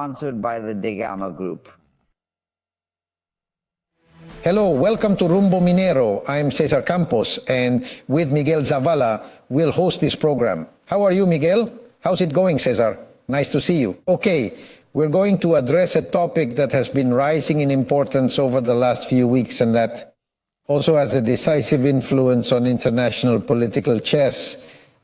sponsored by the Degama Group. Hello, welcome to Rumbo Minero. I'm Cesar Campos, and with Miguel Zavala, we'll host this program. How are you, Miguel? How's it going, Cesar? Nice to see you. Okay, we're going to address a topic that has been rising in importance over the last few weeks, and that also has a decisive influence on international political chess,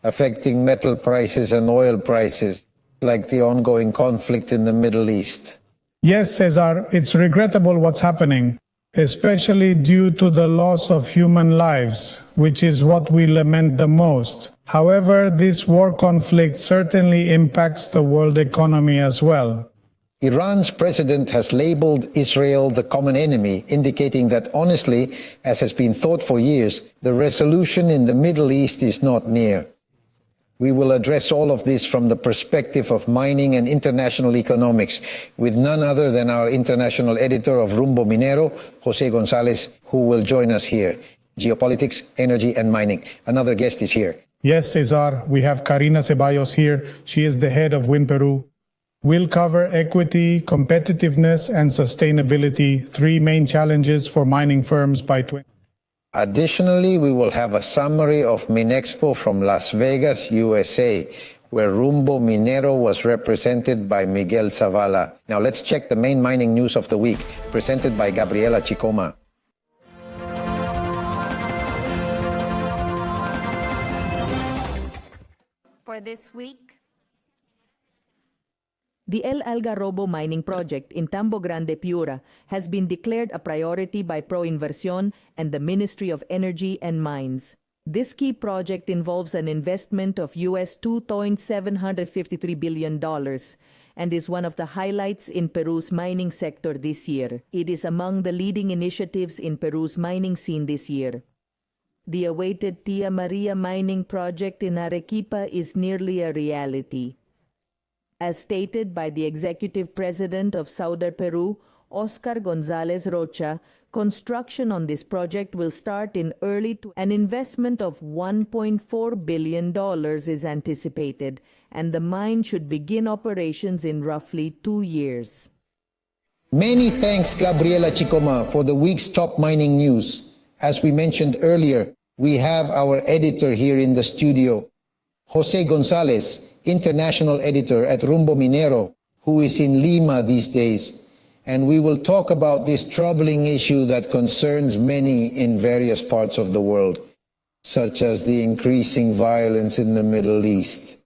affecting metal prices and oil prices, like the ongoing conflict in the Middle East. Yes, Cesar, it's regrettable what's happening, especially due to the loss of human lives, which is what we lament the most. However, this war conflict certainly impacts the world economy as well. Iran's president has labeled Israel the common enemy, indicating that honestly, as has been thought for years, the resolution in the Middle East is not near. We will address all of this from the perspective of mining and international economics with none other than our international editor of Rumbo Minero, José Gonzáles, who will join us here. Geopolitics, energy and mining. Another guest is here. Yes, Cesar, we have Karina Zevallos here. She is the head of WIM Peru. We'll cover equity, competitiveness and sustainability, three main challenges for mining firms by 2020. Additionally, we will have a summary of Minexpo from Las Vegas, USA, where Rumbo Minero was represented by Miguel Zavala. Now let's check the main mining news of the week, presented by Gabriela Chicoma. For this week, the El Algarrobo mining project in Tambo Grande, Piura, has been declared a priority by Proinversión and the Ministry of Energy and Mines. This key project involves an investment of US $2.753 billion and is one of the highlights in Peru's mining sector this year. It is among the leading initiatives in Peru's mining scene this year. The awaited Tia Maria mining project in Arequipa is nearly a reality. As stated by the executive president of Southern Peru, Oscar González Rocha, construction on this project will start in an investment of $1.4 billion is anticipated, and the mine should begin operations in roughly 2 years. Many thanks, Gabriela Chicoma, for the week's top mining news. As we mentioned earlier, we have our editor here in the studio, José Gonzáles, international editor at Rumbo Minero, who is in Lima these days. And we will talk about this troubling issue that concerns many in various parts of the world, such as the increasing violence in the Middle East.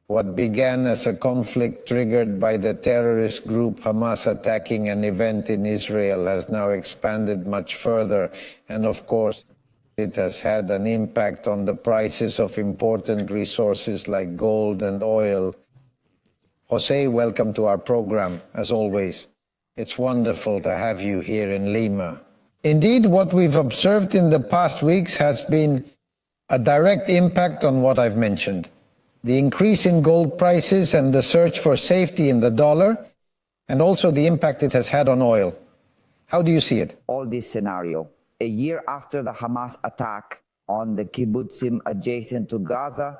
What began as a conflict triggered by the terrorist group Hamas attacking an event in Israel has now expanded much further, and of course, it has had an impact on the prices of important resources like gold and oil. José, welcome to our program, as always. It's wonderful to have you here in Lima. Indeed, what we've observed in the past weeks has been a direct impact on what I've mentioned. The increase in gold prices and the search for safety in the dollar, and also the impact it has had on oil. How do you see it? All this scenario, a year after the Hamas attack on the kibbutzim adjacent to Gaza,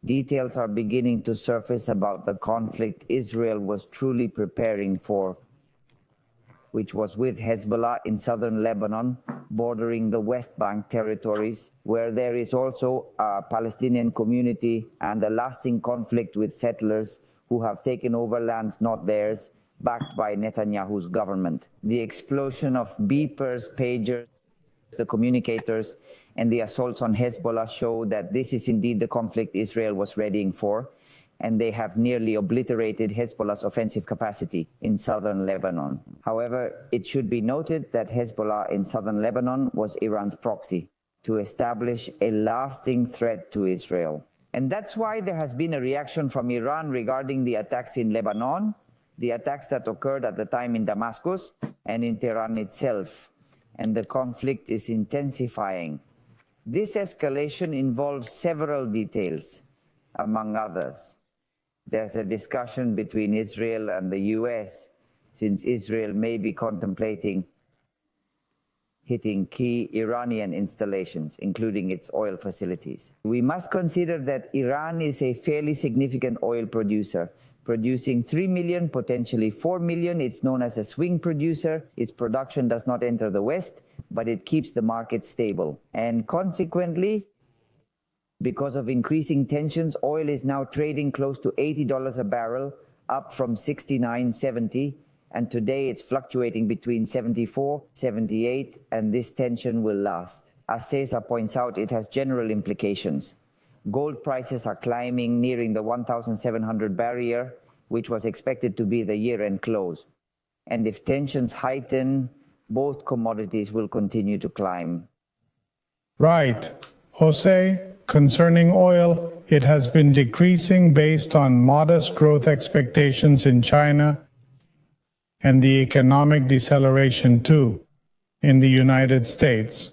details are beginning to surface about the conflict Israel was truly preparing for, which was with Hezbollah in southern Lebanon, bordering the West Bank territories, where there is also a Palestinian community and a lasting conflict with settlers who have taken over lands not theirs, backed by Netanyahu's government. The explosion of beepers, pagers, the communicators, and the assaults on Hezbollah show that this is indeed the conflict Israel was readying for, and they have nearly obliterated Hezbollah's offensive capacity in southern Lebanon. However, it should be noted that Hezbollah in southern Lebanon was Iran's proxy to establish a lasting threat to Israel. And that's why there has been a reaction from Iran regarding the attacks in Lebanon, the attacks that occurred at the time in Damascus and in Tehran itself. And the conflict is intensifying. This escalation involves several details, among others. There's a discussion between Israel and the US, since Israel may be contemplating hitting key Iranian installations, including its oil facilities. We must consider that Iran is a fairly significant oil producer, producing 3 million, potentially 4 million. It's known as a swing producer. Its production does not enter the West, but it keeps the market stable. And consequently, because of increasing tensions, oil is now trading close to $80 a barrel, up from $69.70. And today it's fluctuating between 74, 78, and this tension will last. As Cesar points out, it has general implications. Gold prices are climbing, nearing the 1,700 barrier, which was expected to be the year-end close. And if tensions heighten, both commodities will continue to climb. Right. Jose, concerning oil, it has been decreasing based on modest growth expectations in China and the economic deceleration too in the United States.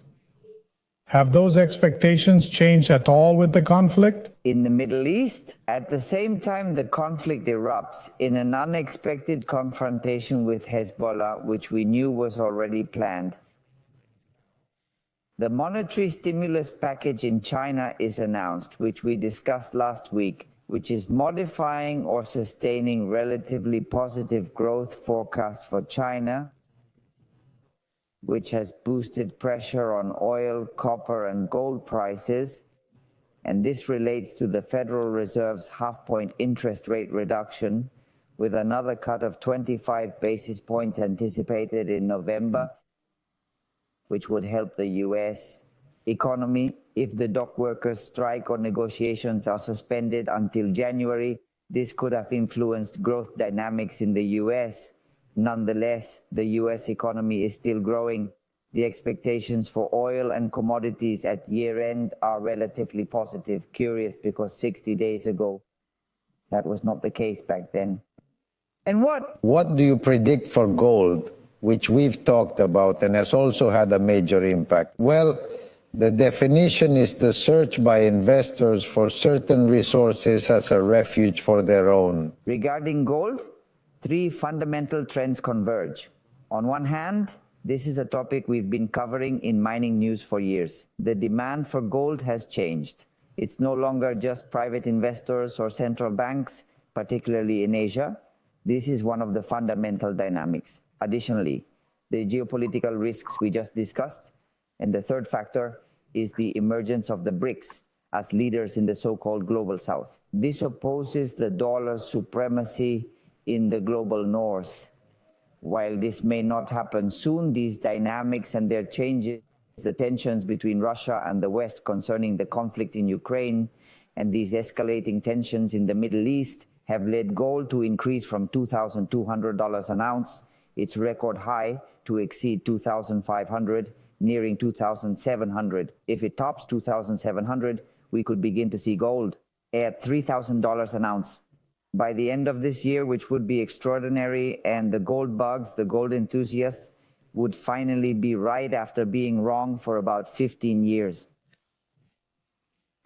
Have those expectations changed at all with the conflict? In the Middle East, at the same time the conflict erupts in an unexpected confrontation with Hezbollah, which we knew was already planned. The monetary stimulus package in China is announced, which we discussed last week, which is modifying or sustaining relatively positive growth forecasts for China, which has boosted pressure on oil, copper, and gold prices. And this relates to the Federal Reserve's half-point interest rate reduction, with another cut of 25 basis points anticipated in November, which would help the U.S. economy. If the dock workers' strike or negotiations are suspended until January, this could have influenced growth dynamics in the U.S. Nonetheless, the U.S. economy is still growing. The expectations for oil and commodities at year-end are relatively positive. Curious, because 60 days ago, that was not the case back then. And What do you predict for gold, which we've talked about and has also had a major impact? Well, the definition is the search by investors for certain resources as a refuge for their own. Regarding gold, three fundamental trends converge. On one hand, this is a topic we've been covering in mining news for years. The demand for gold has changed. It's no longer just private investors or central banks, particularly in Asia. This is one of the fundamental dynamics. Additionally, the geopolitical risks we just discussed. And the third factor is the emergence of the BRICS as leaders in the so-called global south. This opposes the dollar's supremacy in the global north. While this may not happen soon, these dynamics and their changes, the tensions between Russia and the West concerning the conflict in Ukraine, and these escalating tensions in the Middle East have led gold to increase from $2,200 an ounce, its record high, to exceed $2,500, nearing $2,700. If it tops $2,700, we could begin to see gold at $3,000 an ounce. By the end of this year, which would be extraordinary, and the gold bugs, the gold enthusiasts, would finally be right after being wrong for about 15 years.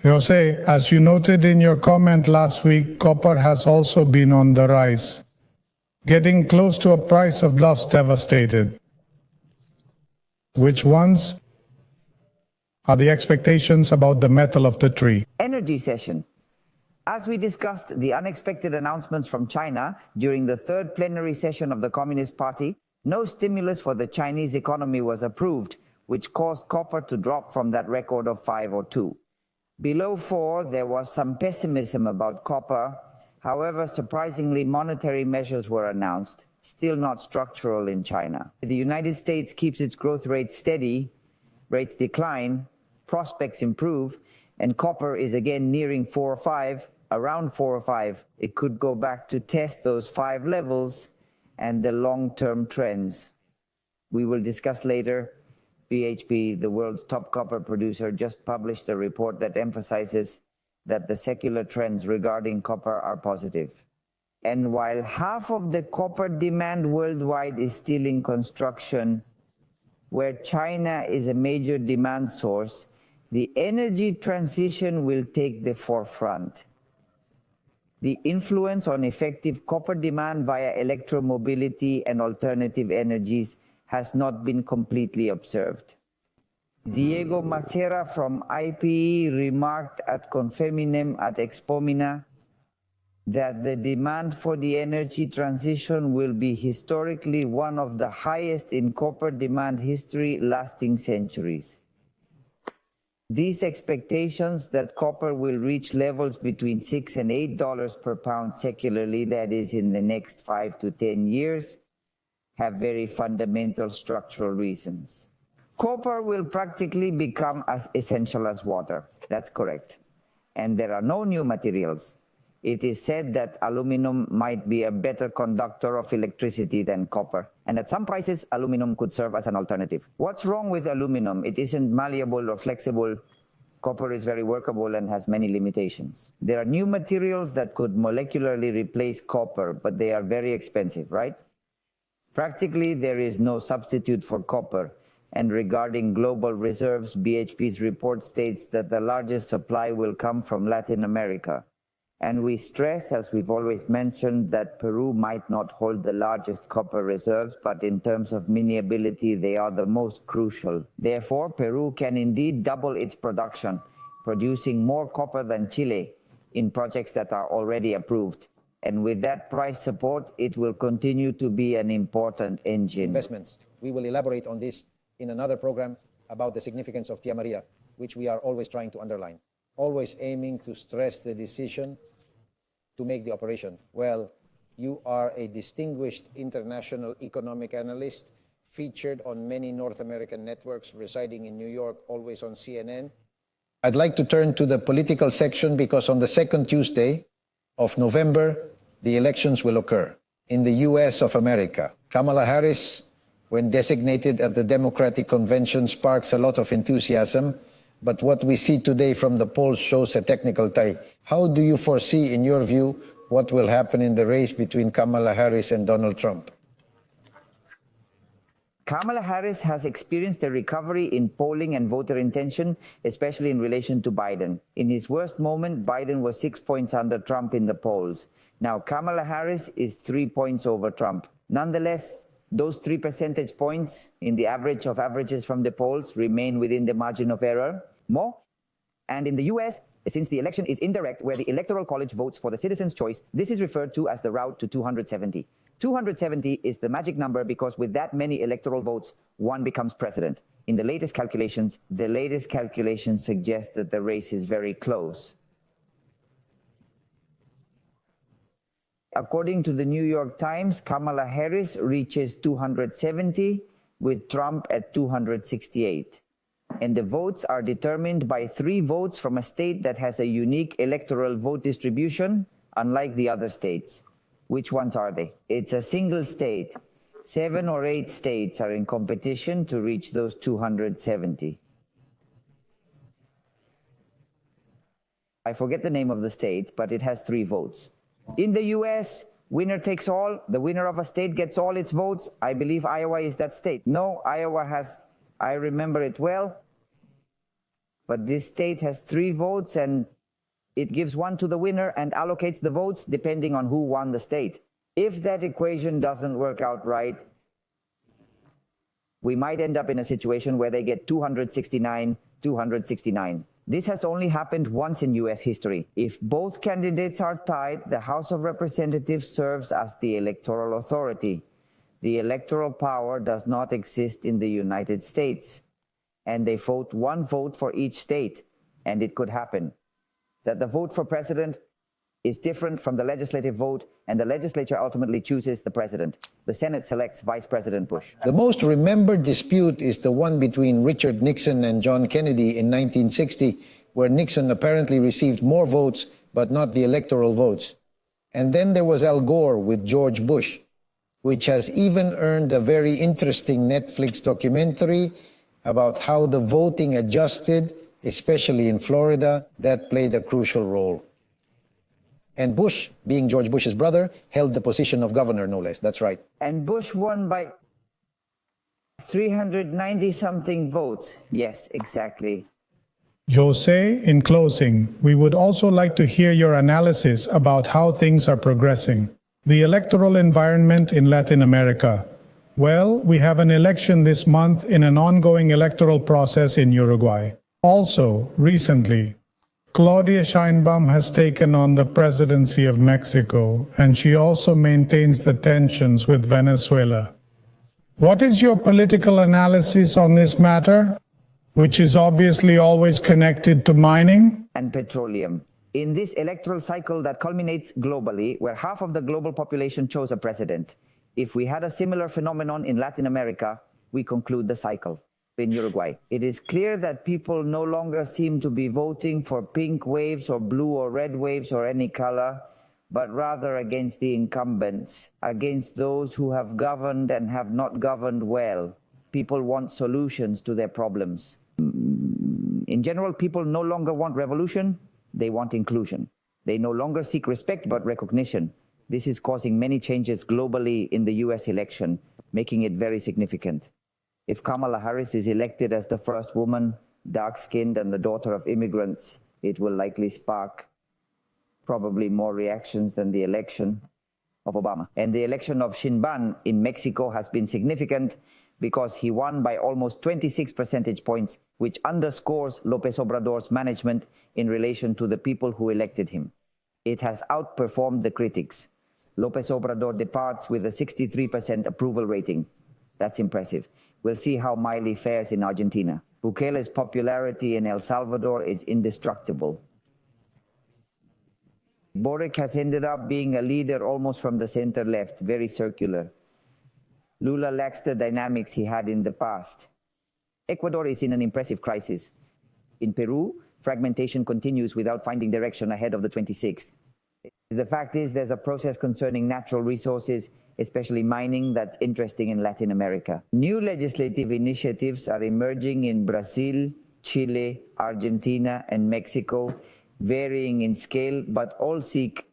Jose, as you noted in your comment last week, copper has also been on the rise, getting close to a price of loss devastated. Which ones are the expectations about the metal of the tree? Energy session. As we discussed, the unexpected announcements from China during the third plenary session of the Communist Party, no stimulus for the Chinese economy was approved, which caused copper to drop from that record of 5 or 2. Below 4, there was some pessimism about copper. However, surprisingly, monetary measures were announced, still not structural in China. The United States keeps its growth rate steady, rates decline, prospects improve, and copper is again nearing 4 or 5, around 4 or 5. It could go back to test those 5 levels and the long-term trends. We will discuss later. BHP, the world's top copper producer, just published a report that emphasizes that the secular trends regarding copper are positive. And while half of the copper demand worldwide is still in construction, where China is a major demand source, the energy transition will take the forefront. The influence on effective copper demand via electromobility and alternative energies has not been completely observed. Diego Macera from IPE remarked at Confeminem at Expomina that the demand for the energy transition will be historically one of the highest in copper demand history, lasting centuries. These expectations that copper will reach levels between $6 and $8 per pound secularly, that is in the next 5 to 10 years, have very fundamental structural reasons. Copper will practically become as essential as water. That's correct. And there are no new materials. It is said that aluminum might be a better conductor of electricity than copper. And at some prices, aluminum could serve as an alternative. What's wrong with aluminum? It isn't malleable or flexible. Copper is very workable and has many limitations. There are new materials that could molecularly replace copper, but they are very expensive, right? Practically, there is no substitute for copper. And regarding global reserves, BHP's report states that the largest supply will come from Latin America. And we stress, as we've always mentioned, that Peru might not hold the largest copper reserves, but in terms of miniability, they are the most crucial. Therefore, Peru can indeed double its production, producing more copper than Chile in projects that are already approved. And with that price support, it will continue to be an important engine. Investments. We will elaborate on this in another program about the significance of Tia Maria, which we are always trying to underline, always aiming to stress the decision to make the operation. Well, you are a distinguished international economic analyst, featured on many North American networks, residing in New York, always on CNN. I'd like to turn to the political section because on the second Tuesday of November, the elections will occur in the US of America. Kamala Harris, when designated at the Democratic Convention, sparks a lot of enthusiasm. But what we see today from the polls shows a technical tie. How do you foresee, in your view, what will happen in the race between Kamala Harris and Donald Trump? Kamala Harris has experienced a recovery in polling and voter intention, especially in relation to Biden. In his worst moment, Biden was 6 points under Trump in the polls. Now, Kamala Harris is 3 points over Trump. Nonetheless, those 3 percentage points in the average of averages from the polls remain within the margin of error. More. And in the US, since the election is indirect, where the Electoral College votes for the citizen's choice, this is referred to as the route to 270. 270 is the magic number because with that many electoral votes, one becomes president. In the latest calculations suggest that the race is very close. According to the New York Times, Kamala Harris reaches 270 with Trump at 268. And the votes are determined by 3 votes from a state that has a unique electoral vote distribution, unlike the other states. Which ones are they? It's a single state. 7 or 8 states are in competition to reach those 270. I forget the name of the state, but it has 3 votes. In the US, winner takes all. The winner of a state gets all its votes. I believe Iowa is that state. No, Iowa has, I remember it well. But this state has 3 votes and it gives 1 to the winner and allocates the votes depending on who won the state. If that equation doesn't work out right, we might end up in a situation where they get 269, 269. This has only happened once in US history. If both candidates are tied, the House of Representatives serves as the electoral authority. The electoral power does not exist in the United States. And they vote 1 vote for each state. And it could happen that the vote for president is different from the legislative vote, and the legislature ultimately chooses the president. The Senate selects Vice President Bush. The most remembered dispute is the one between Richard Nixon and John Kennedy in 1960, where Nixon apparently received more votes, but not the electoral votes. And then there was Al Gore with George Bush, which has even earned a very interesting Netflix documentary about how the voting adjusted, especially in Florida, that played a crucial role. And Bush, being George Bush's brother, held the position of governor, no less. That's right. And Bush won by 390-something votes. Yes, exactly. Jose, in closing, we would also like to hear your analysis about how things are progressing. The electoral environment in Latin America. Well, we have an election this month in an ongoing electoral process in Uruguay. Also, recently, Claudia Sheinbaum has taken on the presidency of Mexico, and she also maintains the tensions with Venezuela. What is your political analysis on this matter, which is obviously always connected to mining? And petroleum. In this electoral cycle that culminates globally, where half of the global population chose a president, if we had a similar phenomenon in Latin America, we conclude the cycle. In Uruguay, it is clear that people no longer seem to be voting for pink waves or blue or red waves or any color, but rather against the incumbents, against those who have governed and have not governed well. People want solutions to their problems. In general, people no longer want revolution, they want inclusion. They no longer seek respect but recognition. This is causing many changes globally in the US election, making it very significant. If Kamala Harris is elected as the first woman, dark-skinned and the daughter of immigrants, it will likely spark probably more reactions than the election of Obama. And the election of Sheinbaum in Mexico has been significant because he won by almost 26 percentage points, which underscores López Obrador's management in relation to the people who elected him. It has outperformed the critics. López Obrador departs with a 63% approval rating. That's impressive. We'll see how Milei fares in Argentina. Bukele's popularity in El Salvador is indestructible. Boric has ended up being a leader almost from the center-left, very circular. Lula lacks the dynamics he had in the past. Ecuador is in an impressive crisis. In Peru, fragmentation continues without finding direction ahead of the 26th. The fact is there's a process concerning natural resources, especially mining, that's interesting in Latin America. New legislative initiatives are emerging in Brazil, Chile, Argentina, and Mexico, varying in scale, but all seek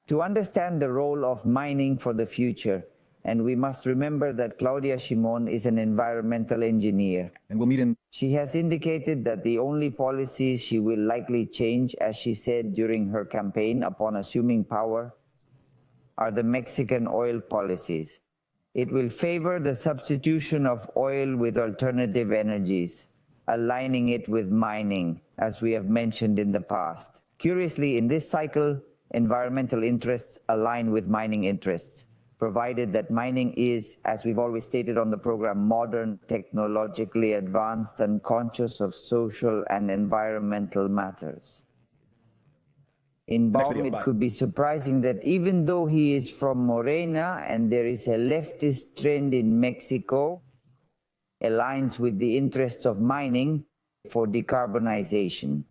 to understand the role of mining for the future. And we must remember that Claudia Sheinbaum is an environmental engineer. And we'll meet in. She has indicated that the only policies she will likely change, as she said during her campaign upon assuming power, are the Mexican oil policies. It will favor the substitution of oil with alternative energies, aligning it with mining, as we have mentioned in the past. Curiously, in this cycle, environmental interests align with mining interests, provided that mining is, as we've always stated on the program, modern, technologically advanced, and conscious of social and environmental matters. In Baum, it could be surprising that even though he is from Morena and there is a leftist trend in Mexico, aligns with the interests of mining for decarbonization.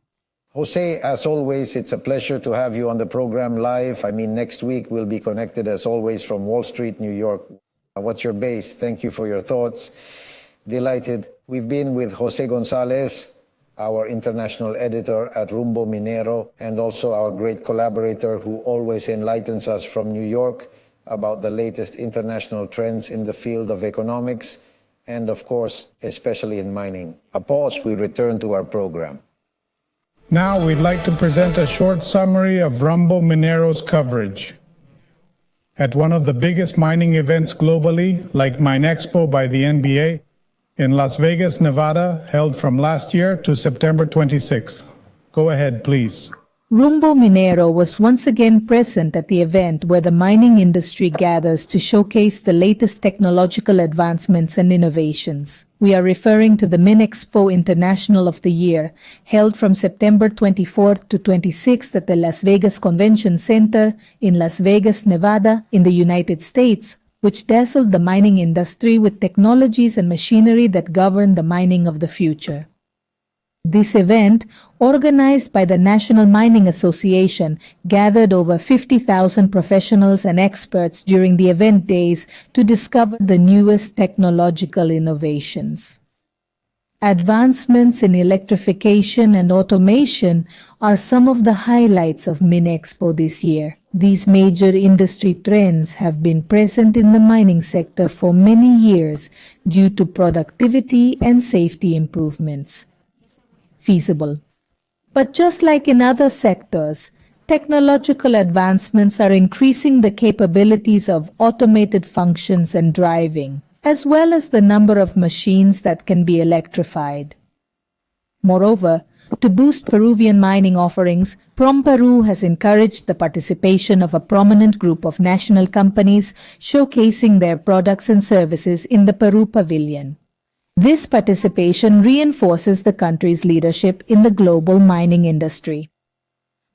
Jose, as always, it's a pleasure to have you on the program live. I mean, next week we'll be connected as always from Wall Street, New York. What's your base? Thank you for your thoughts. Delighted. We've been with José Gonzáles, our international editor at Rumbo Minero, and also our great collaborator who always enlightens us from New York about the latest international trends in the field of economics, and of course, especially in mining. A pause, we return to our program. Now we'd like to present a short summary of Rumbo Minero's coverage. At one of the biggest mining events globally, like Minexpo by the NBA, in Las Vegas, Nevada, held from last year to September 26th. Go ahead, please. Rumbo Minero was once again present at the event where the mining industry gathers to showcase the latest technological advancements and innovations. We are referring to the Minexpo International of the Year, held from September 24th to 26th at the Las Vegas Convention Center in Las Vegas, Nevada, in the United States, which dazzled the mining industry with technologies and machinery that govern the mining of the future. This event, organized by the National Mining Association, gathered over 50,000 professionals and experts during the event days to discover the newest technological innovations. Advancements in electrification and automation are some of the highlights of Minexpo this year. These major industry trends have been present in the mining sector for many years due to productivity and safety improvements. Feasible. But just like in other sectors, technological advancements are increasing the capabilities of automated functions and driving, as well as the number of machines that can be electrified. Moreover, To boost Peruvian mining offerings, PromPeru has encouraged the participation of a prominent group of national companies showcasing their products and services in the Peru Pavilion. This participation reinforces the country's leadership in the global mining industry.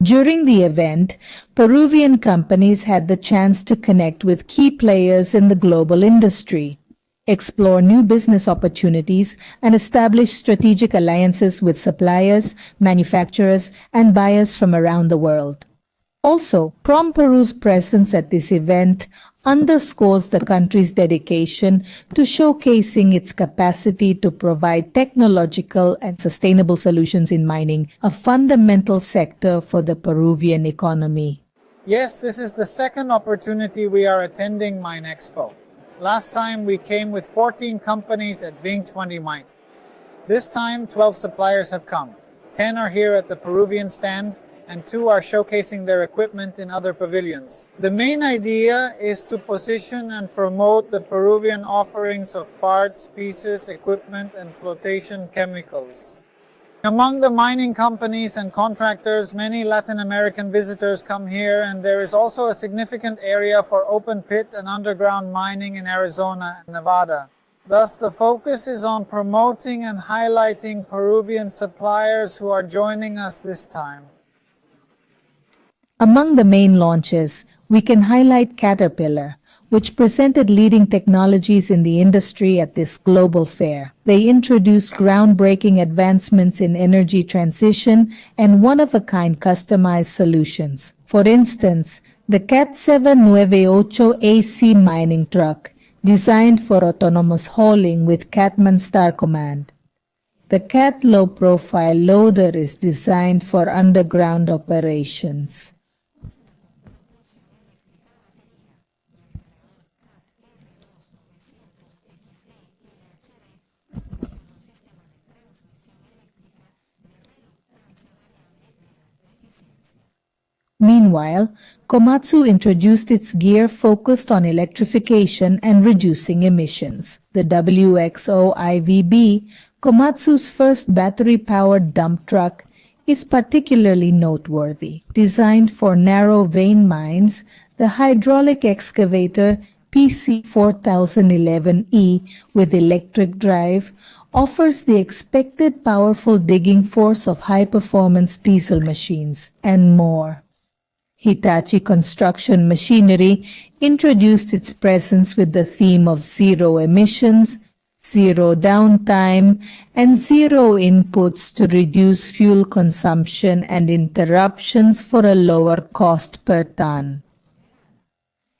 During the event, Peruvian companies had the chance to connect with key players in the global industry, explore new business opportunities, and establish strategic alliances with suppliers, manufacturers, and buyers from around the world. Also, PromPeru's presence at this event underscores the country's dedication to showcasing its capacity to provide technological and sustainable solutions in mining, a fundamental sector for the Peruvian economy. Yes, this is the second opportunity we are attending Minexpo. Last time we came with 14 companies at WIM 20 Mines. This time 12 suppliers have come. 10 are here at the Peruvian stand, and 2 are showcasing their equipment in other pavilions. The main idea is to position and promote the Peruvian offerings of parts, pieces, equipment, and flotation chemicals. Among the mining companies and contractors, many Latin American visitors come here, and there is also a significant area for open pit and underground mining in Arizona and Nevada. Thus, the focus is on promoting and highlighting Peruvian suppliers who are joining us this time. Among the main launches, we can highlight Caterpillar, which presented leading technologies in the industry at this global fair. They introduced groundbreaking advancements in energy transition and one-of-a-kind customized solutions. For instance, the CAT 798 AC mining truck, designed for autonomous hauling with Catman Star Command. The CAT low-profile loader is designed for underground operations. Meanwhile, Komatsu introduced its gear focused on electrification and reducing emissions. The WXO-IVB, Komatsu's first battery-powered dump truck, is particularly noteworthy. Designed for narrow vein mines, the hydraulic excavator PC4011E with electric drive offers the expected powerful digging force of high-performance diesel machines, and more. Hitachi Construction Machinery introduced its presence with the theme of zero emissions, zero downtime, and zero inputs to reduce fuel consumption and interruptions for a lower cost per ton.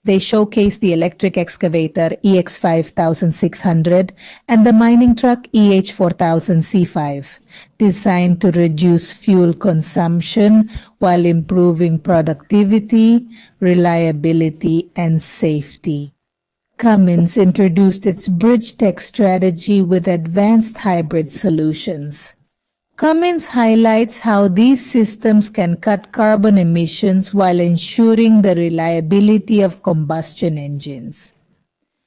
They showcased the electric excavator EX5600 and the mining truck EH4000C5, designed to reduce fuel consumption while improving productivity, reliability, and safety. Cummins introduced its bridge tech strategy with advanced hybrid solutions. Cummins highlights how these systems can cut carbon emissions while ensuring the reliability of combustion engines.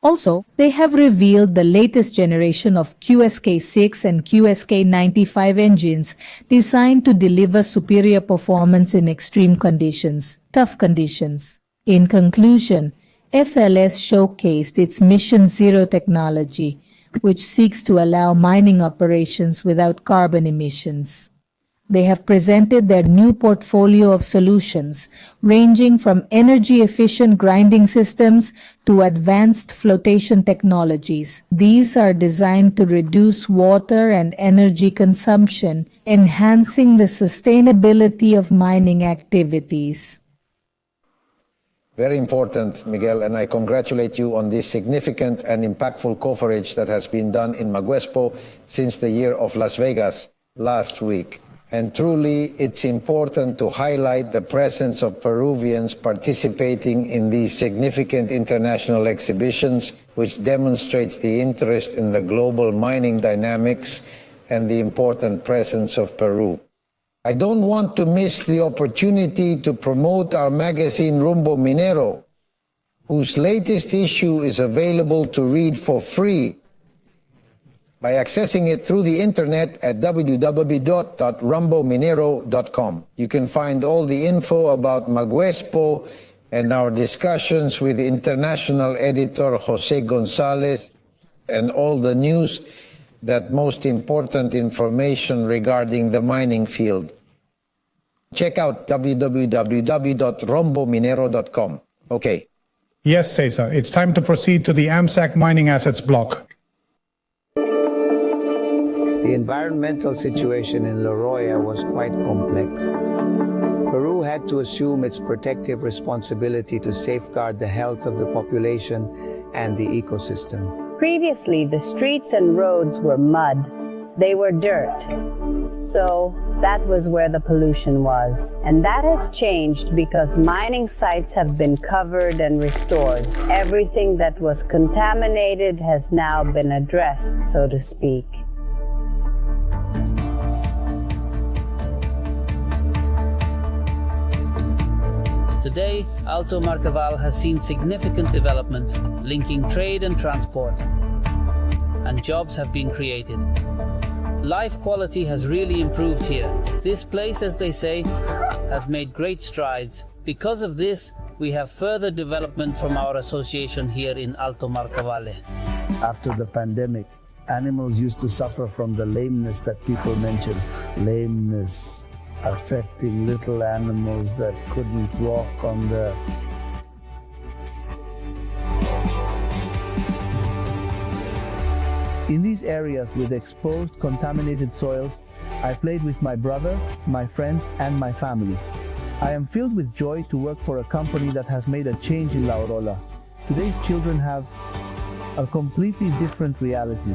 Also, they have revealed the latest generation of QSK6 and QSK95 engines designed to deliver superior performance in extreme conditions, tough conditions. In conclusion, FLS showcased its Mission Zero technology, which seeks to allow mining operations without carbon emissions. They have presented their new portfolio of solutions, ranging from energy-efficient grinding systems to advanced flotation technologies. These are designed to reduce water and energy consumption, enhancing the sustainability of mining activities. Very important, Miguel, and I congratulate you on this significant and impactful coverage that has been done in Minexpo since the year of Las Vegas last week. And truly, it's important to highlight the presence of Peruvians participating in these significant international exhibitions, which demonstrates the interest in the global mining dynamics and the important presence of Peru. I don't want to miss the opportunity to promote our magazine Rumbo Minero, whose latest issue is available to read for free by accessing it through the internet at www.rumbominero.com. You can find all the info about Minexpo and our discussions with international editor José Gonzáles and all the news, that most important information regarding the mining field. Check out www.rumbominero.com. Okay. Yes, Cesar, it's time to proceed to the AMSAC mining assets block. The environmental situation in La Roya was quite complex. Peru had to assume its protective responsibility to safeguard the health of the population and the ecosystem. Previously, the streets and roads were mud. They were dirt. So that was where the pollution was. And that has changed because mining sites have been covered and restored. Everything that was contaminated has now been addressed, so to speak. Today, Alto Marcaval has seen significant development, linking trade and transport, and jobs have been created. Life quality has really improved here. This place, as they say, has made great strides. Because of this, we have further development from our association here in Alto Marcaval. After the pandemic, animals used to suffer from the lameness that people mention. Lameness affecting little animals that couldn't walk on the... In these areas with exposed, contaminated soils, I played with my brother, my friends, and my family. I am filled with joy to work for a company that has made a change in La Aurora. Today's children have a completely different reality.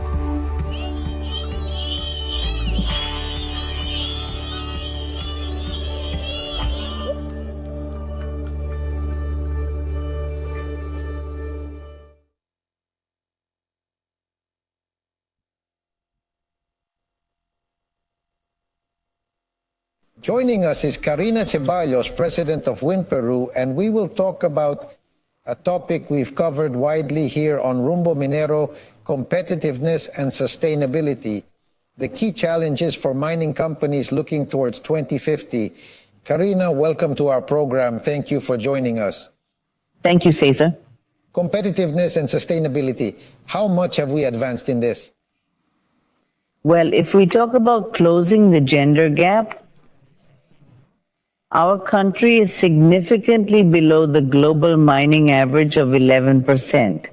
Joining us is Karina Zevallos, president of WIM Peru, and we will talk about a topic we've covered widely here on Rumbo Minero: competitiveness and sustainability, the key challenges for mining companies looking towards 2050. Karina, welcome to our program. Thank you for joining us. Thank you, Cesar. Competitiveness and sustainability, how much have we advanced in this? Well, if we talk about closing the gender gap, our country is significantly below the global mining average of 11%.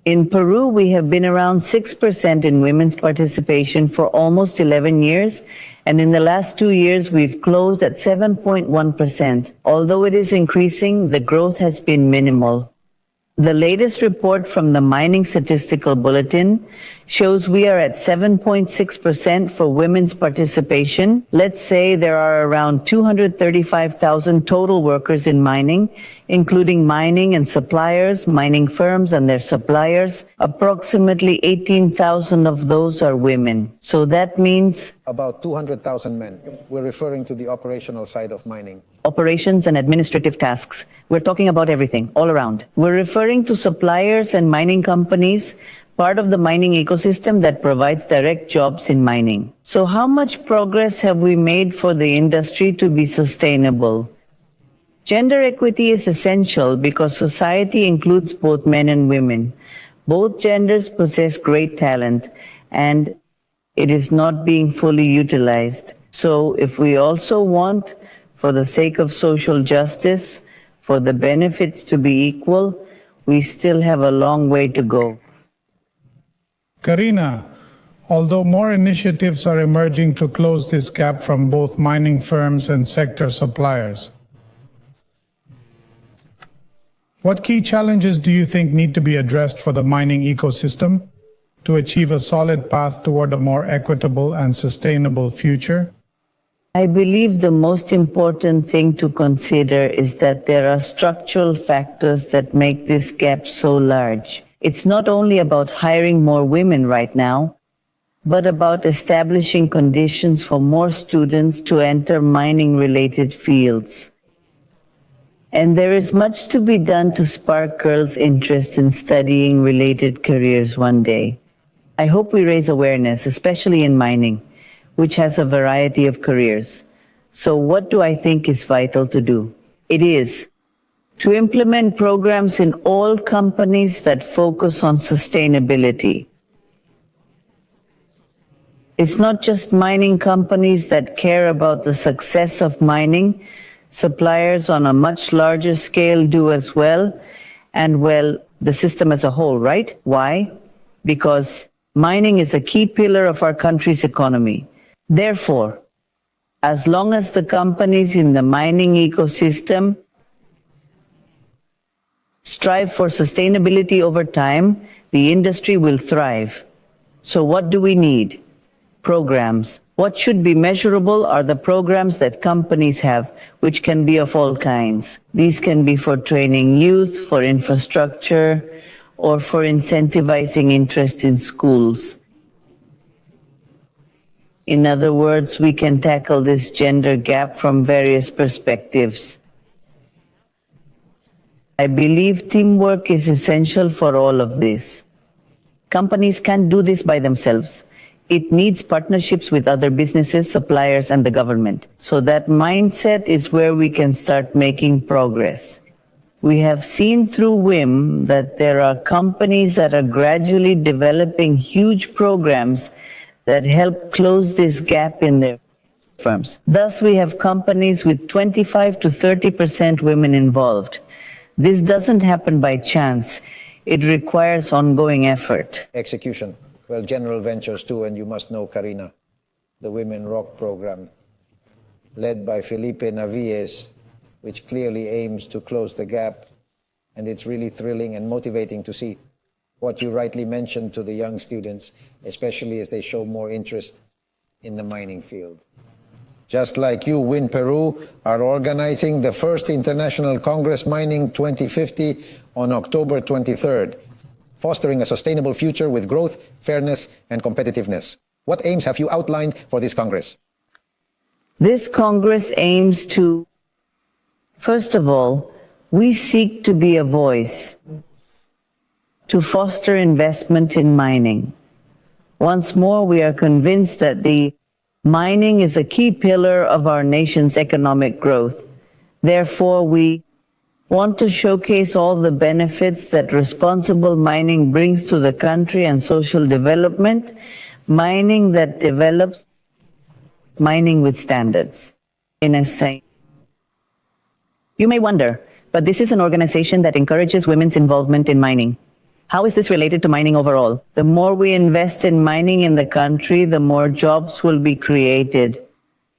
In Peru, we have been around 6% in women's participation for almost 11 years, and in the last 2 years, we've closed at 7.1%. Although it is increasing, the growth has been minimal. The latest report from the Mining Statistical Bulletin shows we are at 7.6% for women's participation. Let's say there are around 235,000 total workers in mining, including mining and suppliers, mining firms and their suppliers. Approximately 18,000 of those are women. So that means about 200,000 men. We're referring to the operational side of mining. Operations and administrative tasks. We're talking about everything, all around. We're referring to suppliers and mining companies, part of the mining ecosystem that provides direct jobs in mining. So how much progress have we made for the industry to be sustainable? Gender equity is essential because society includes both men and women. Both genders possess great talent, and it is not being fully utilized. So if we also want, for the sake of social justice, for the benefits to be equal, we still have a long way to go. Karina, although more initiatives are emerging to close this gap from both mining firms and sector suppliers, what key challenges do you think need to be addressed for the mining ecosystem to achieve a solid path toward a more equitable and sustainable future? I believe the most important thing to consider is that there are structural factors that make this gap so large. It's not only about hiring more women right now, but about establishing conditions for more students to enter mining-related fields. And there is much to be done to spark girls' interest in studying related careers one day. I hope we raise awareness, especially in mining, which has a variety of careers. So what do I think is vital to do? It is to implement programs in all companies that focus on sustainability. It's not just mining companies that care about the success of mining. Suppliers on a much larger scale do as well, and well, the system as a whole, right? Why? Because mining is a key pillar of our country's economy. Therefore, as long as the companies in the mining ecosystem strive for sustainability over time, the industry will thrive. So what do we need? Programs. What should be measurable are the programs that companies have, which can be of all kinds. These can be for training youth, for infrastructure, or for incentivizing interest in schools. In other words, we can tackle this gender gap from various perspectives. I believe teamwork is essential for all of this. Companies can't do this by themselves. It needs partnerships with other businesses, suppliers, and the government. So that mindset is where we can start making progress. We have seen through WIM that there are companies that are gradually developing huge programs that help close this gap in their firms. Thus, we have companies with 25 to 30% women involved. This doesn't happen by chance. It requires ongoing effort. Execution. Well, General Ventures too, and you must know Karina, the Women Rock program, led by Felipe Navies, which clearly aims to close the gap. And it's really thrilling and motivating to see what you rightly mentioned to the young students, especially as they show more interest in the mining field. Just like you, WIM Peru are organizing the first International Congress Mining 2050 on October 23rd, fostering a sustainable future with growth, fairness, and competitiveness. What aims have you outlined for this Congress? This Congress aims to, first of all, we seek to be a voice to foster investment in mining. Once more, we are convinced that the mining is a key pillar of our nation's economic growth. Therefore, we want to showcase all the benefits that responsible mining brings to the country and social development, mining that develops, mining with standards. In a sense, you may wonder, but this is an organization that encourages women's involvement in mining. How is this related to mining overall? The more we invest in mining in the country, the more jobs will be created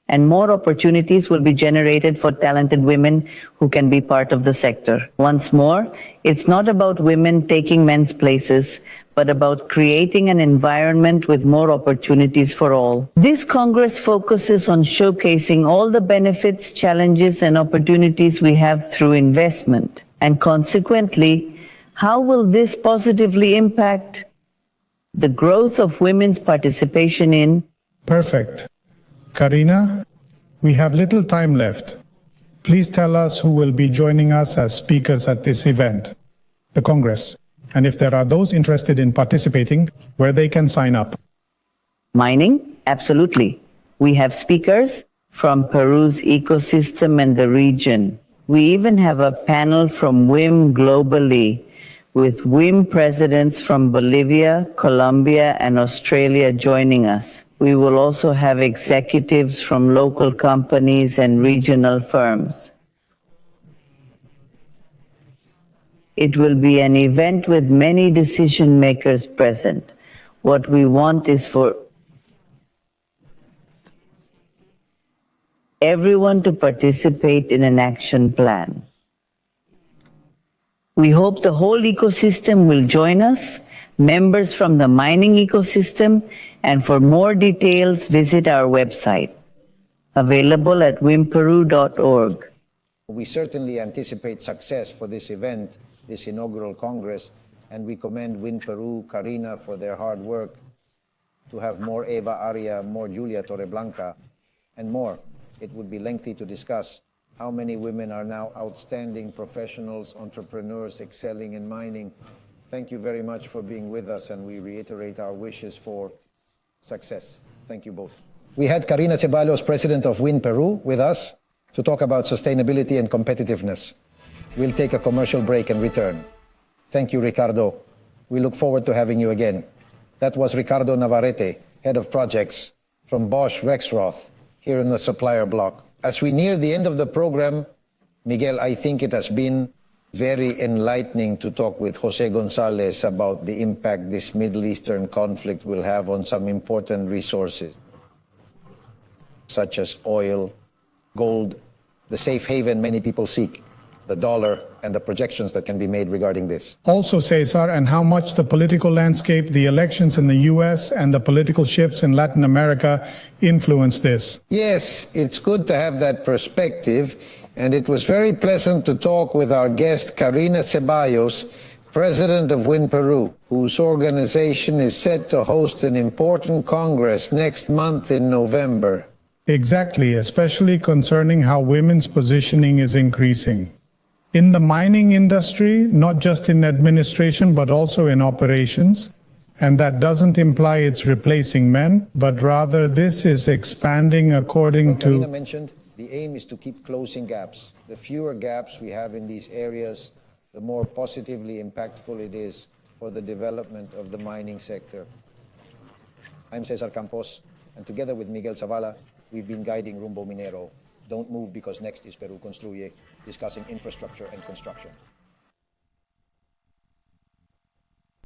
and more opportunities will be generated for talented women who can be part of the sector. Once more, it's not about women taking men's places, but about creating an environment with more opportunities for all. This Congress focuses on showcasing all the benefits, challenges, and opportunities we have through investment. And consequently, how will this positively impact the growth of women's participation in? Perfect. Karina, we have little time left. Please tell us who will be joining us as speakers at this event, the Congress, and if there are those interested in participating, where they can sign up. Mining? Absolutely. We have speakers from Peru's ecosystem and the region. We even have a panel from WIM globally, with WIM presidents from Bolivia, Colombia, and Australia joining us. We will also have executives from local companies and regional firms. It will be an event with many decision makers present. What we want is for everyone to participate in an action plan. We hope the whole ecosystem will join us, members from the mining ecosystem, and for more details, visit our website, available at wimperu.org. We certainly anticipate success for this event, this inaugural Congress, and we commend WIM Peru, Karina, for their hard work to have more Eva Aria, more Julia Torreblanca, and more. It would be lengthy to discuss, how many women are now outstanding professionals, entrepreneurs, excelling in mining. Thank you very much for being with us, and we reiterate our wishes for success. Thank you both. We had Karina Zevallos, president of WIM Peru, with us to talk about sustainability and competitiveness. We'll take a commercial break and return. Thank you, Ricardo. We look forward to having you again. That was Ricardo Navarrete, head of projects from Bosh Rexroth, here in the supplier block. As we near the end of the program, Miguel, I think it has been very enlightening to talk with José Gonzáles about the impact this Middle Eastern conflict will have on some important resources, such as oil, gold, the safe haven many people seek, the dollar, and the projections that can be made regarding this. Also, Cesar, and how much the political landscape, the elections in the US, and the political shifts in Latin America influence this. Yes, it's good to have that perspective, and it was very pleasant to talk with our guest, Karina Zevallos, president of WIM Peru, whose organization is set to host an important congress next month in November. Exactly, especially concerning how women's positioning is increasing. In the mining industry, not just in administration, but also in operations. And that doesn't imply it's replacing men, but rather this is expanding according to... Karina mentioned, the aim is to keep closing gaps. The fewer gaps we have in these areas, the more positively impactful it is for the development of the mining sector. I'm Cesar Campos, and together with Miguel Zavala, we've been guiding Rumbo Minero. Don't move, because next is Peru Construye, discussing infrastructure and construction.